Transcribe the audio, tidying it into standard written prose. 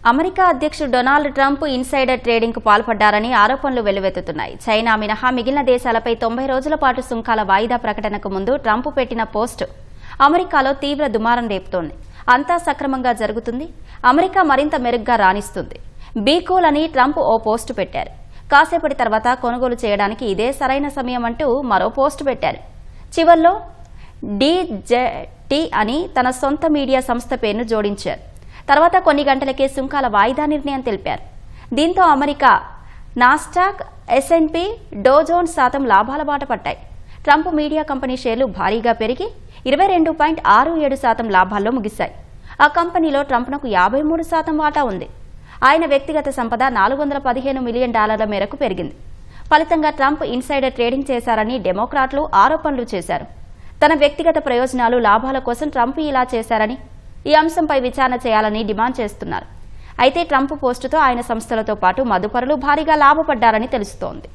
America అధ్యక్షుడు Donald Trump insider ట్రేడింగ్కు పాల్పడ్డారని ఆరోపణలు వెల్లువెత్తుతున్నాయి. చైనా మినహా మిగిలిన దేశాలపై 90 రోజుల పాటు సుంకాల వాయిదా ప్రకటనకు ముందు ట్రంప్ పెట్టిన పోస్టు అమెరికాలో తీవ్ర దుమారం రేపుతోంది. అంతా సక్రమంగా జరుగుతుంది, అమెరికా మరింత మెరుగ్గా రాణిస్తుంది, బీకూల్ అని ట్రంప్ ఓ పోస్టు పెట్టారు. కాసేపటి తర్వాత కొనుగోలు చేయడానికి ఇదే సరైన సమయం అంటూ మరో పోస్టు పెట్టారు. చివర్లో DJT అని తన సొంత మీడియా సంస్థ పేరును జోడించారు. తర్వాత కొన్ని గంటలకే సుంకాల వాయిదా నిర్ణయం తెలిపారు. దీంతో అమెరికా నాస్డాక్, S&P, డౌ జోన్స్ శాతం లాభాల బాట పట్టాయి. ట్రంప్ మీడియా కంపెనీ షేర్లు భారీగా పెరిగి 22.67% లాభాల్లో ముగిశాయి. ఆ కంపెనీలో ట్రంప్నకు 53% వాటా ఉంది. ఆయన వ్యక్తిగత సంపద $415 మిలియన్ మేరకు పెరిగింది. ఫలితంగా ట్రంప్ ఇన్సైడర్ ట్రేడింగ్ చేశారని డెమోక్రాట్లు ఆరోపణలు చేశారు. తన వ్యక్తిగత ప్రయోజనాలు, లాభాల కోసం ట్రంప్ ఇలా చేశారని, ఈ అంశంపై విచారణ చేయాలని డిమాండ్ చేస్తున్నారు. అయితే ట్రంప్ పోస్టుతో ఆయన సంస్థలతో పాటు మదుపరులు భారీగా లాభపడ్డారని తెలుస్తోంది.